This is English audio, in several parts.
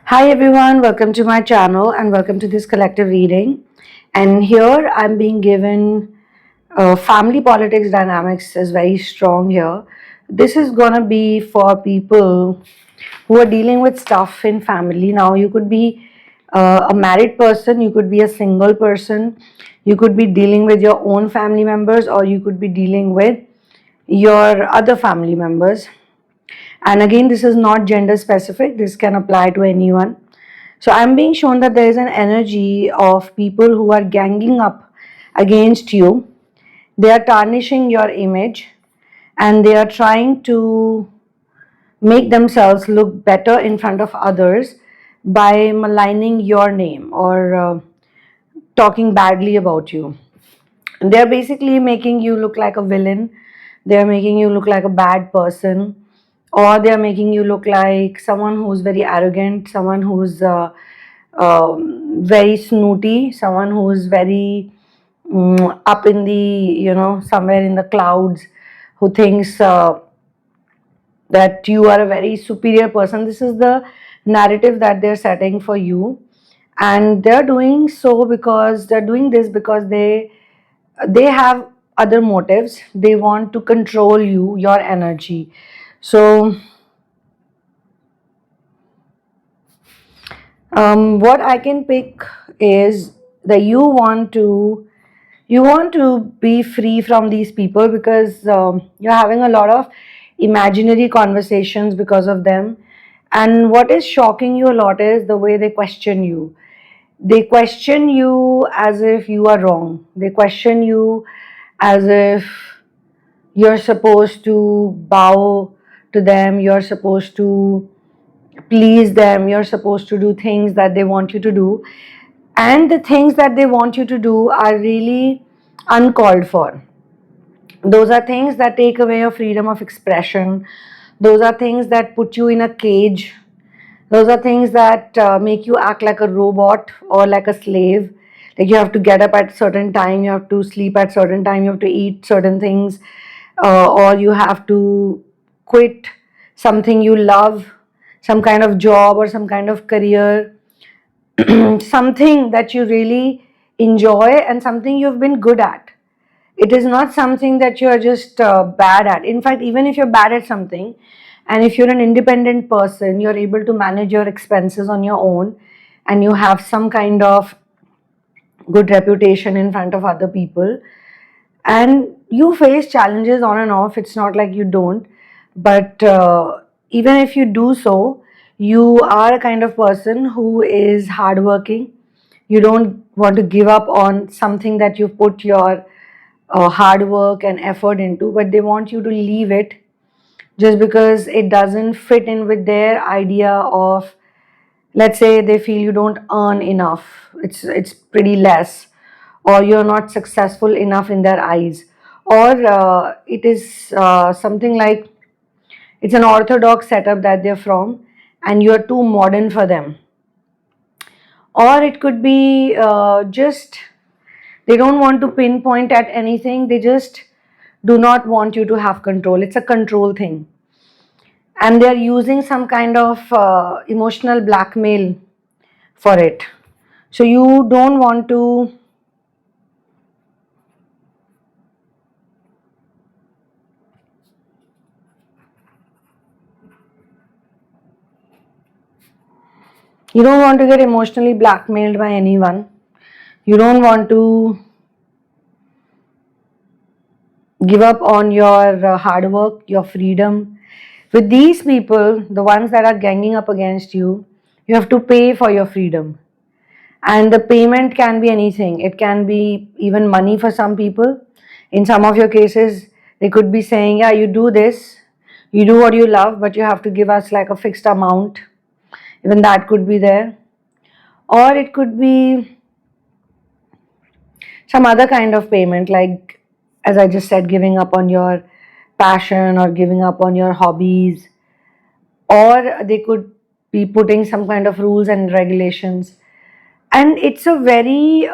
Hi everyone, welcome to my channel and welcome to this collective reading. And here I'm being given family politics dynamics is very strong here. This is gonna be for people who are dealing with stuff in family. Now you could be a married person, you could be a single person, you could be dealing with your own family members, or you could be dealing with your other family members. And again, this is not gender specific, this can apply to anyone. So I'm being shown that there is an energy of people who are ganging up against you. They are tarnishing your image and they are trying to make themselves look better in front of others by maligning your name or talking badly about you. They're basically making you look like a villain. They're making you look like a bad person, or they're making you look like someone who's very arrogant, someone who's very snooty, someone who's very up in the, somewhere in the clouds, who thinks that you are a very superior person. This is the narrative that they're setting for you. And they're doing so because they're doing this because they have other motives. They want to control you, your energy. So what I can pick is that you want to be free from these people because you're having a lot of imaginary conversations because of them. And what is shocking you a lot is the way they question you. They question you as if you are wrong. They question you as if you're supposed to bow to them, you're supposed to please them, you're supposed to do things that they want you to do. And the things that they want you to do are really uncalled for. Those are things that take away your freedom of expression. Those are things that put you in a cage. Those are things that make you act like a robot or like a slave. Like you have to get up at certain time, you have to sleep at certain time, you have to eat certain things, or you have to quit something you love, some kind of job or some kind of career, something that you really enjoy and something you've been good at. It is not something that you are just bad at. In fact, even if you're bad at something, and if you're an independent person, you're able to manage your expenses on your own, and you have some kind of good reputation in front of other people, and you face challenges on and off. It's not like you don't, but even if you do so, you are a kind of person who is hardworking. You don't want to give up on something that you put your hard work and effort into, but they want you to leave it just because it doesn't fit in with their idea of, let's say they feel you don't earn enough, it's pretty less, or you're not successful enough in their eyes, or it is something like it's an orthodox setup that they're from and you're too modern for them. Or it could be just they don't want to pinpoint at anything, they just do not want you to have control. It's a control thing, and they're using some kind of emotional blackmail for it. So you don't want to, you don't want to get emotionally blackmailed by anyone. You don't want to give up on your hard work, your freedom. With these people, the ones that are ganging up against you, you have to pay for your freedom. And the payment can be anything. It can be even money for some people. In some of your cases, they could be saying, yeah, you do this, you do what you love, but you have to give us like a fixed amount. Even that could be there. Or it could be some other kind of payment, like, as I just said, giving up on your passion or giving up on your hobbies. Or they could be putting some kind of rules and regulations. And it's a very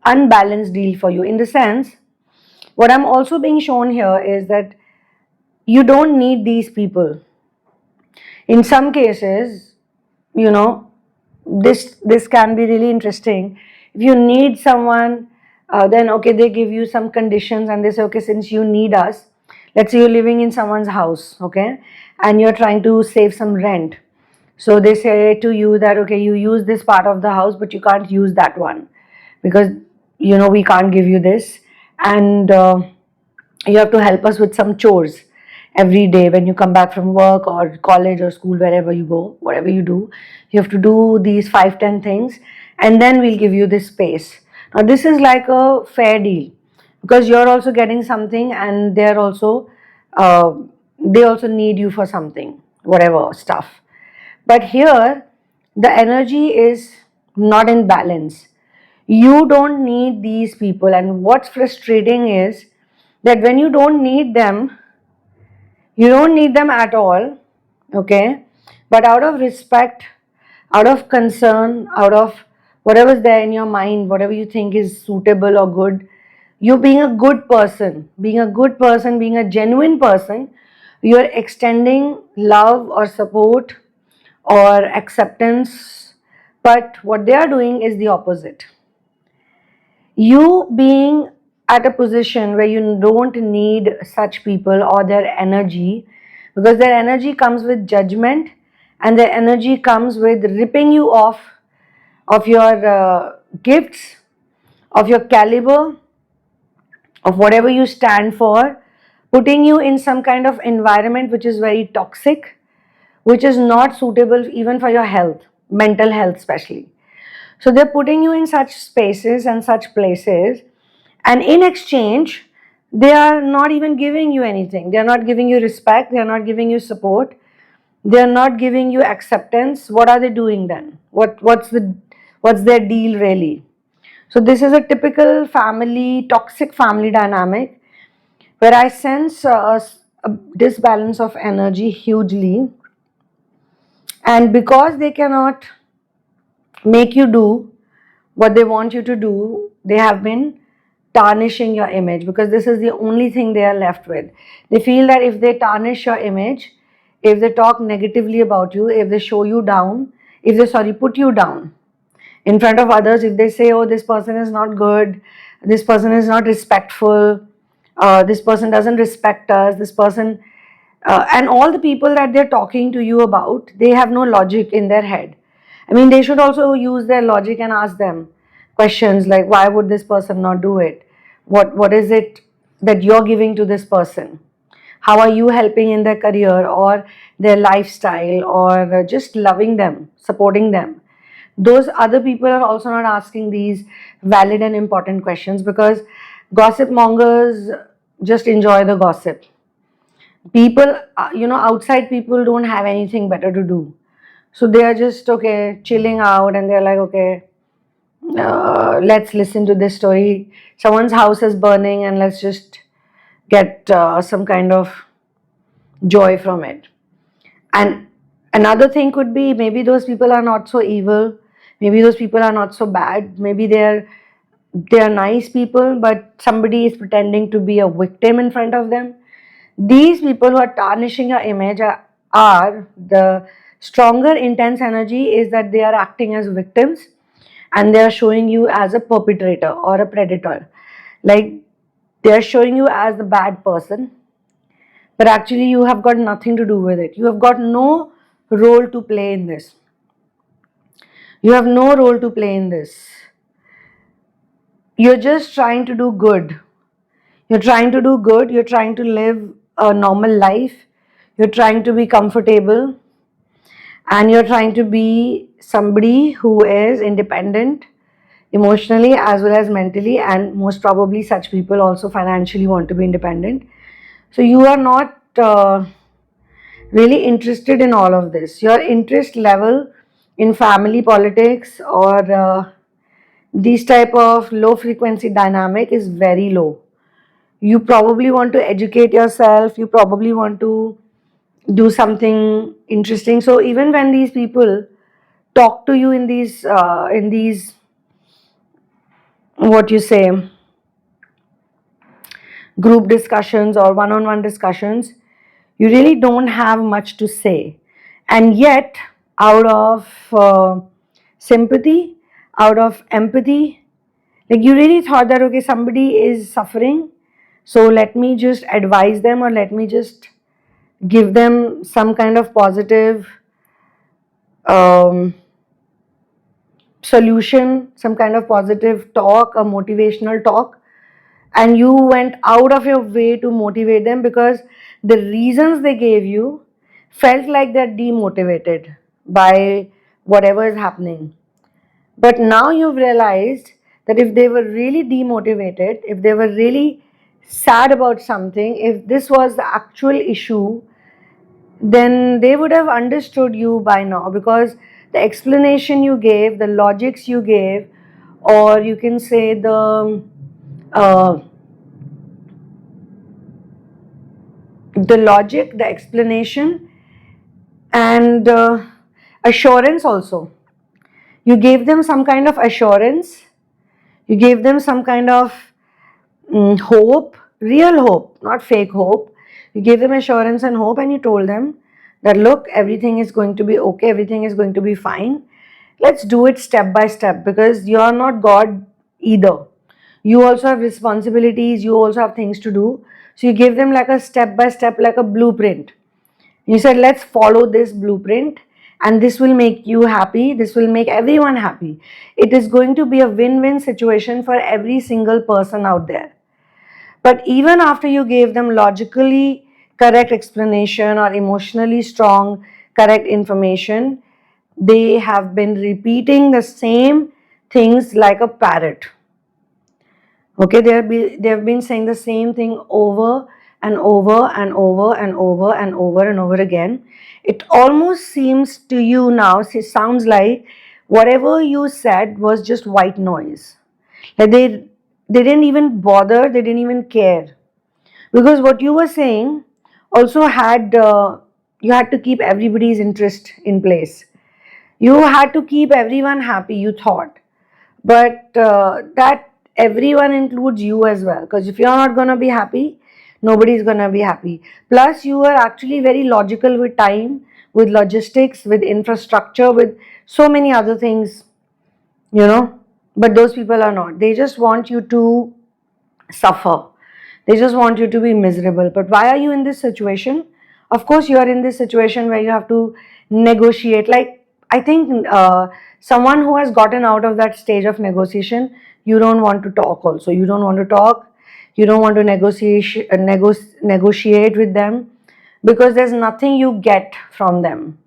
unbalanced deal for you, in the sense, what I'm also being shown here is that you don't need these people. In some cases, you know, this can be really interesting. If you need someone, then okay, they give you some conditions and they say, okay, since you need us, let's say you're living in someone's house, okay, and you're trying to save some rent. So they say to you that, okay, you use this part of the house, but you can't use that one because, you know, we can't give you this. And you have to help us with some chores every day when you come back from work or college or school, wherever you go, whatever you do. You have to do these 5-10 things, and then we'll give you this space. Now, this is like a fair deal because you're also getting something, and uh, they also need you for something, whatever stuff. But here, the energy is not in balance. You don't need these people, and what's frustrating is that when you don't need them, you don't need them at all, okay? But out of respect, out of concern, out of whatever's there in your mind, whatever you think is suitable or good, you being a good person, being a genuine person, you're extending love or support or acceptance. But what they are doing is the opposite. You being at a position where you don't need such people or their energy, because their energy comes with judgment, and their energy comes with ripping you off of your gifts, of your caliber, of whatever you stand for, putting you in some kind of environment which is very toxic, which is not suitable even for your health, mental health especially. So they're putting you in such spaces and such places, and in exchange, they are not even giving you anything. They are not giving you respect. They are not giving you support. They are not giving you acceptance. What are they doing then? What's their deal really? So this is a typical family, toxic family dynamic where I sense a disbalance of energy hugely, and because they cannot make you do what they want you to do, they have been tarnishing your image because this is the only thing they are left with. They feel that if they tarnish your image, if they talk negatively about you, if they show you down, if they, sorry, put you down in front of others, if they say, oh, this person is not good, this person is not respectful, this person doesn't respect us, this person, and all the people that they're talking to you about, they have no logic in their head. I mean, they should also use their logic and ask them questions like, why would this person not do it? What is it that you're giving to this person? How are you helping in their career or their lifestyle, or just loving them, supporting them? Those other people are also not asking these valid and important questions because gossip mongers just enjoy the gossip. People, outside people don't have anything better to do. So they are just, okay, chilling out, and they're like, okay, let's listen to this story. Someone's house is burning, and let's just get some kind of joy from it. And another thing could be, maybe those people are not so evil, maybe those people are not so bad, maybe they're nice people, but somebody is pretending to be a victim in front of them. These people who are tarnishing your image are the stronger intense energy is that they are acting as victims, and they are showing you as a perpetrator or a predator. Like, they are showing you as the bad person, but actually you have got nothing to do with it. You have got no role to play in this. You have no role to play in this. You're just trying to do good. You're trying to do good. You're trying to live a normal life. You're trying to be comfortable. And you're trying to be somebody who is independent emotionally as well as mentally, and most probably such people also financially want to be independent. So you are not really interested in all of this. Your interest level in family politics or these type of low frequency dynamic is very low. You probably want to educate yourself, you probably want to do something interesting. So even when these people talk to you in these what you say, group discussions or one-on-one discussions, you really don't have much to say. And yet out of sympathy, out of empathy. Like you really thought that, okay, somebody is suffering, so let me just advise them, or let me just give them some kind of positive um, solution, some kind of positive talk, a motivational talk, and you went out of your way to motivate them because the reasons they gave you felt like they're demotivated by whatever is happening. But now you've realized that if they were really demotivated, if they were really sad about something, if this was the actual issue, then they would have understood you by now, because the explanation you gave, the logics you gave, or you can say uh, the logic, the explanation, and assurance also. You gave them some kind of assurance, you gave them some kind of hope, real hope, not fake hope. You gave them assurance and hope, and you told them that, look, everything is going to be okay, everything is going to be fine. Let's do it step by step, because you are not God either. You also have responsibilities, you also have things to do. So you gave them like a step by step, like a blueprint. You said, let's follow this blueprint, and this will make you happy. This will make everyone happy. It is going to be a win-win situation for every single person out there. But even after you gave them logically correct explanation or emotionally strong correct information, they have been repeating the same things like a parrot. Okay, they have been saying the same thing over and over and over and over and over and over again. It almost seems to you now, it sounds like whatever you said was just white noise. Like they didn't even bother, they didn't even care, because what you were saying also had you had to keep everybody's interest in place. You had to keep everyone happy, you thought, but that everyone includes you as well, because if you're not going to be happy, nobody's going to be happy. Plus you are actually very logical with time, with logistics, with infrastructure, with so many other things, you know. But those people are not. They just want you to suffer, they just want you to be miserable. But why are you in this situation? Of course you are in this situation where you have to negotiate. Like, I think someone who has gotten out of that stage of negotiation, you don't want to talk also, you don't want to talk, you don't want to negotiate with them, because there's nothing you get from them.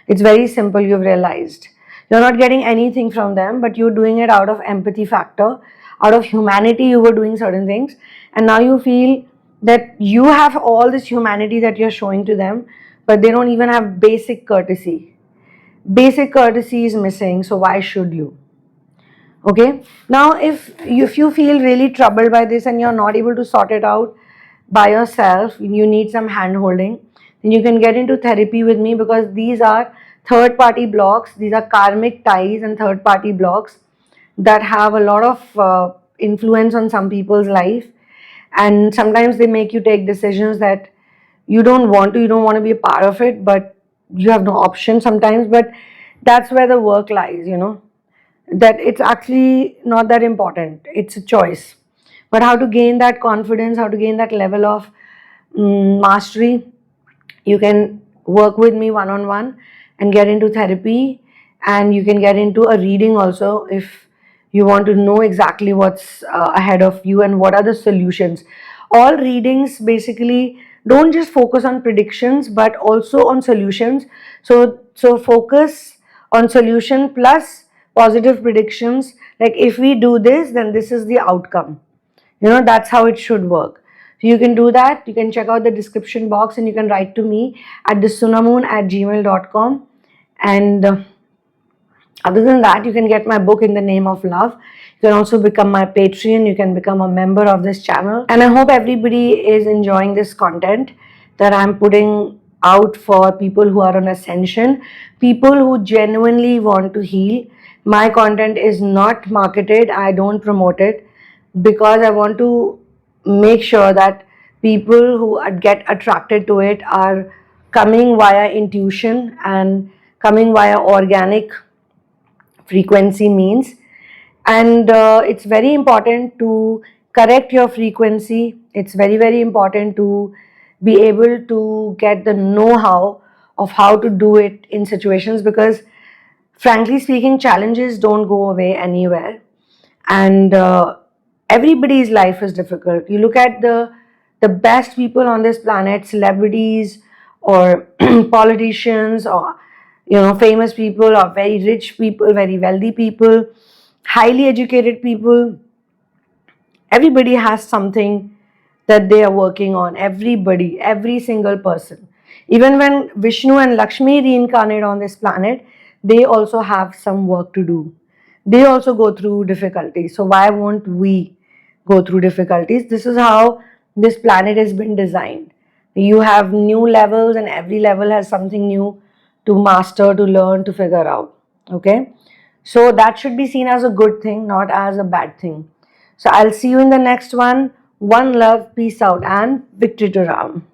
It's very simple, you've realized. You're not getting anything from them, but you're doing it out of empathy factor, out of humanity. You were doing certain things, and now you feel that you have all this humanity that you're showing to them, but they don't even have basic courtesy. Basic courtesy is missing, so why should you? Okay, now if you feel really troubled by this and you're not able to sort it out by yourself, you need some hand holding, then you can get into therapy with me, because these are third party blocks, these are karmic ties and third party blocks that have a lot of influence on some people's life, and sometimes they make you take decisions that you don't want to, you don't want to be a part of it, but you have no option sometimes. But that's where the work lies, you know, that it's actually not that important, it's a choice. But how to gain that confidence, how to gain that level of mastery, you can work with me one on one and get into therapy, and you can get into a reading also if you want to know exactly what's ahead of you and what are the solutions. All readings basically don't just focus on predictions but also on solutions. So focus on solution plus positive predictions, like if we do this, then this is the outcome. You know, that's how it should work. So you can do that. You can check out the description box and you can write to me at the sunamoon@gmail.com. And other than that, you can get my book In the Name of Love. You can also become my Patreon. You can become a member of this channel. And I hope everybody is enjoying this content that I'm putting out for people who are on ascension, people who genuinely want to heal. My content is not marketed. I don't promote it, because I want to make sure that people who get attracted to it are coming via intuition and coming via organic frequency means. And it's very important to correct your frequency. It's very, very important to be able to get the know-how of how to do it in situations, because frankly speaking, challenges don't go away anywhere. And everybody's life is difficult. You look at the best people on this planet, celebrities or politicians, or famous people, or very rich people, very wealthy people, highly educated people. Everybody has something that they are working on. Everybody, every single person. Even when Vishnu and Lakshmi reincarnate on this planet, they also have some work to do. They also go through difficulties. So why won't we go through difficulties? This is how this planet has been designed. You have new levels, and every level has something new to master, to learn, to figure out. Okay? So that should be seen as a good thing, not as a bad thing. So I'll see you in the next one. One love, peace out, and victory to Ram.